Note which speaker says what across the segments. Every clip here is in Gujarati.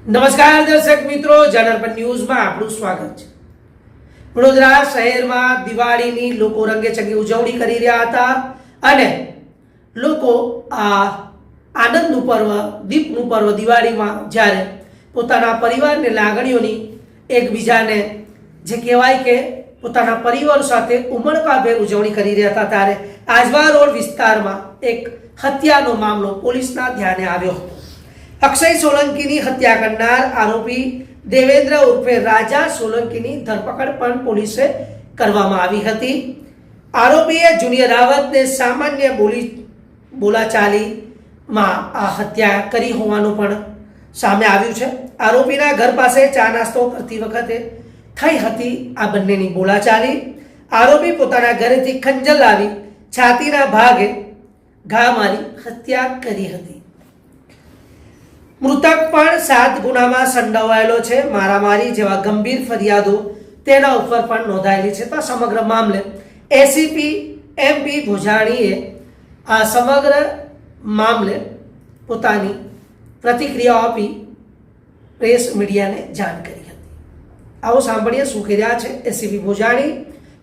Speaker 1: નમસ્કાર દર્શક મિત્રો, જનરપન ન્યૂઝમાં આપનું સ્વાગત છે। વડોદરા શહેરમાં દિવાળીની લોકો રંગેચંગે ઉજવણી કરી રહ્યા હતા અને લોકો આ આનંદનું પર્વ, દીપનું પર્વ દિવાળીમાં જ્યારે પોતાના પરિવારની લાગણીઓની એકબીજાને જે કહેવાય કે પોતાના પરિવાર સાથે ઉમળકાભેર ઉજવણી કરી રહ્યા હતા ત્યારે આજવા રોડ વિસ્તારમાં એક હત્યાનો મામલો પોલીસના ધ્યાને આવ્યો હતો। અક્ષય સોલંકીની હત્યા કરનાર આરોપી દેવેન્દ્ર ઉર્ફે રાજા સોલંકીની ધરપકડ પણ પોલીસે કરવામાં આવી હતી। આરોપીએ જુનિયર રાવતને સામાન્ય બોલાચાલીમાં આ હત્યા કરી હોવાનું પણ સામે આવ્યું છે। આરોપીના ઘર પાસે ચા નાસ્તો કરતી વખતે થઈ હતી આ બંનેની બોલાચાલી। આરોપી પોતાના ઘરેથી ખંજર લાવી છાતીના ભાગે ઘા મારી હત્યા કરી હતી। મૃતક પણ 7 ગુનામાં સંડોવાયેલો છે। મારામારી જેવા ગંભીર ફરિયાદો તેના ઉપર પણ નોંધાયેલી છે। તો સમગ્ર મામલે એસીપી એમપી ભોજાણીએ આ સમગ્ર મામલે પોતાની પ્રતિક્રિયા આપી પ્રેસ મીડિયાને જાણ કરી હતી। આવો સાંભળીએ શું કહી રહ્યા છે એસીપી ભોજાણી।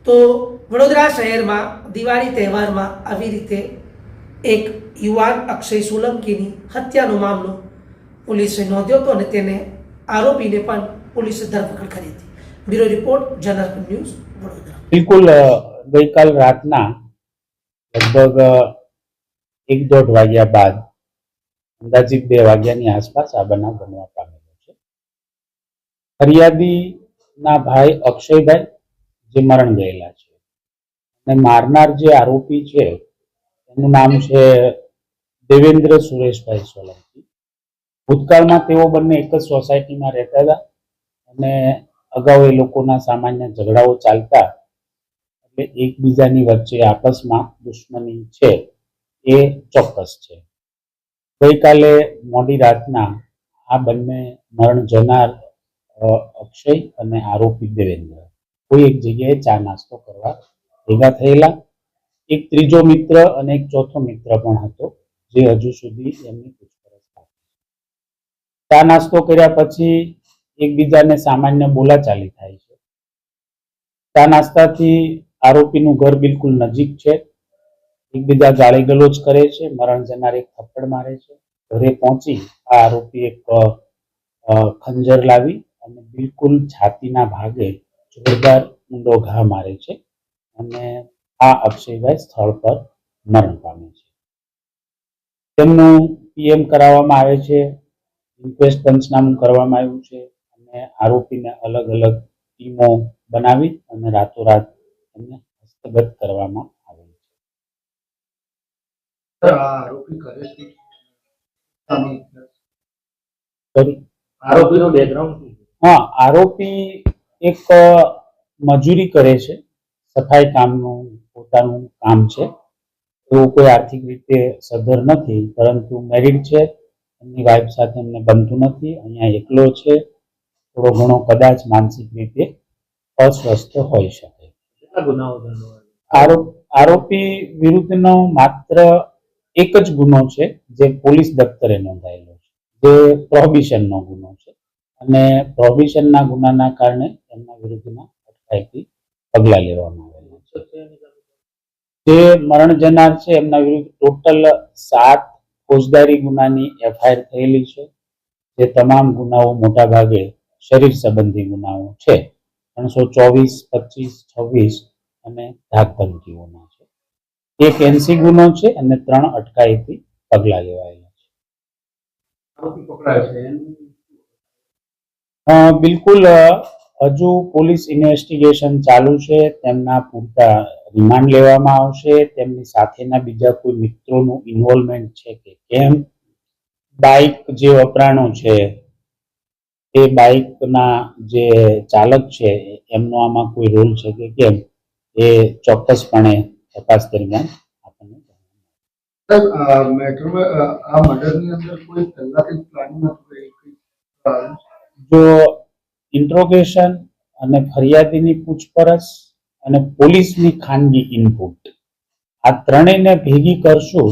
Speaker 1: તો વડોદરા શહેરમાં દિવાળી તહેવારમાં આવી રીતે એક યુવાન અક્ષય સોલંકીની હત્યાનો મામલો પોલીસે નોંધ્યો હતો અને તેને આરોપીને પણ પોલીસે ધરપકડ કરી હતી। બ્યુરો રિપોર્ટ, જનરપન ન્યૂઝ, વડોદરા।
Speaker 2: બિલકુલ ગઈકાલ રાતના લગભગ 1-1.5 વાગ્યા બાદ અંદાજિત 2 વાગ્યાની આસપાસ આ બનાવ બનવા પામેલો છે। ફરિયાદીના ભાઈ અક્ષયભાઈ જે મરણ ગયેલા છે અને મારનાર જે આરોપી છે એનું નામ છે દેવેન્દ્ર સુરેશભાઈ સોલંકી। ભૂતકાળમાં તેઓ બંને એક જ સોસાયટીમાં રહેતા હતા અને અગાઉ એ લોકોના સામાન્ય ઝઘડાઓ ચાલતા એટલે એકબીજાની વચ્ચે આપસમાં દુશ્મની છે એ ચોક્કસ છે। ગઈકાલે મોડી રાતના આ બંને મરણ જનાર અક્ષય અને આરોપી દેવેન્દ્ર કોઈ એક જગ્યાએ ચા નાસ્તો કરવા ભેગા થયેલા। એક ત્રીજો મિત્ર અને એક ચોથો મિત્ર પણ હતો જે હજુ સુધી એમની પૂછપરછ ચા નાસ્તો કર્યા પછી એકબીજાને સામાન્ય બોલાચાલી થાય છે। ચા નાસ્તાથી આરોપીનું ઘર બિલકુલ નજીક છે। એકબીજા ગાળી ગલોચ કરે છે। મરણ જનાર એક થપ્પડ મારે છે। ઘરે પહોંચી આ આરોપી એક ખંજર લાવી અને બિલકુલ છાતીના ભાગે જોરદાર ઊંડો ઘા મારે છે અને આ અક્ષયભાઈ સ્થળ પર મરણ પામે છે। તેમનું પીએમ કરાવવામાં આવે છે, ઇન્ક્વેસ્ટ પંચનામું કરવામાં આવ્યું છે અને આરોપીને અલગ અલગ ટીમો બનાવી અને રાતોરાત એમને હસ્તગત કરવામાં આવે છે। આરોપી એક મજૂરી કરે છે, સફાઈ કામનું પોતાનું કામ છે। એવું કોઈ આર્થિક રીતે સદ્ધર નથી, પરંતુ મેરિડ છે। એમની વાઇફ સાથે એમને બનતું નથી, અહીંયા એકલો છે। થોડો ઘણો કદાચ માનસિક રીતે અસ્વસ્થ હોઈ શકે। આરોપી વિરુદ્ધનો માત્ર એક જ ગુનો છે જે પોલીસ દફતરે નોંધાયેલો છે, જે પ્રોહિબિશનનો ગુનો છે અને પ્રોહિબિશનના ગુનાના કારણે એમના વિરુદ્ધના અટકાયતી પગલાં લેવામાં આવેલા છે। જે મરણ જનાર છે એમના વિરુદ્ધ ટોટલ 7 ફોજદારી ગુનાની એફઆઈઆર થયેલી છે। જે તમામ ગુનાઓ મોટા ભાગે શરીર સંબંધી ગુનાઓ છે। 324, 25, 26 અને ધાક ધમકીઓના છે। એક એનસી ગુનો છે અને 3 અટકાયતી પગલાં લેવાયેલા છે। બિલકુલ હજુ પોલીસ ઇન્વેસ્ટિગેશન ચાલુ છે। તેમના પૂરતા રિમાન્ડ લેવામાં આવશે। તેમની સાથેના બીજા કોઈ મિત્રોનું ઇન્વોલ્વમેન્ટ છે કે કેમ, બાઇક જે વપરાણો છે એ બાઇકના જે ચાલક છે એમનો આમાં કોઈ રોલ છે કે કેમ, એ ચોક્કસપણે તપાસ દરમિયાન આપણને જો ઇન્ટ્રોગેશન અને ફરિયાદીની પૂછપરછ અને પોલીસની ખાનગી ઇનપુટ આ ત્રણેયને ભેગી કરશું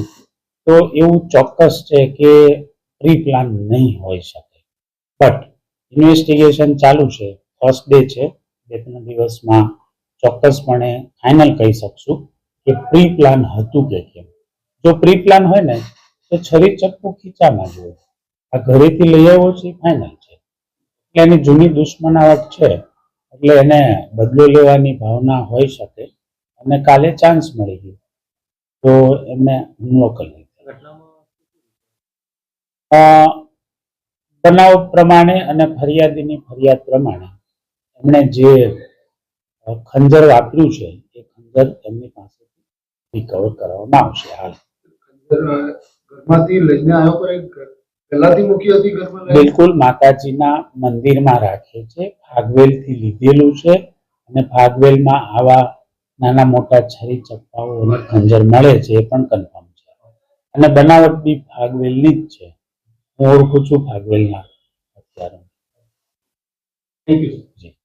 Speaker 2: તો એવું ચોક્કસ છે કે પ્રી પ્લાન નહીં હોઈ શકે। બટ ઇન્વેસ્ટિગેશન ચાલુ છે. ફર્સ્ટ ડે છે. 2-3 દિવસમાં ચોક્કસપણે ફાઇનલ કહી શકશું કે પ્રી પ્લાન હતું કે કેમ. જો પ્રી પ્લાન હોય ને તો છરી ચપ્પુ ખીચામાં જ હોય. આ ઘરેથી લઈ આવ્યો છે ફાઇનલ છે. એટલે એની જૂની દુશ્મનાવટ છે, એટલે એને બદલો લેવાની ભાવના હોઈ શકે અને કાલે ચાન્સ મળી ગયો તો એમને હુમલો કરી દીધો. બનાવ પ્રમાણે અને ફરિયાદીની ફરિયાદ પ્રમાણે એમણે જે ખંજર વાપર્યું છે એ ખંજર એમની પાસેથી રિકવર કરવામાં આવશે. હાલ
Speaker 3: ઘરમાંથી લઈને આવ્યો પર પહેલાથી મૂકી હતી ઘરમાં?
Speaker 2: બિલકુલ માતાજીના મંદિરમાં રાખે છે. ફાગવેલથી લીધેલું છે અને ફાગવેલમાં આવા નાના મોટા છરી ચપ્પાઓ અને ખંજર મળે છે એ પણ કન્ફર્મ છે. અને બનાવટ બી ફાગવેલની જ છે. હું ઓળખું છું ફાગવેલના હથિયારો.
Speaker 3: Thank you.
Speaker 2: જી.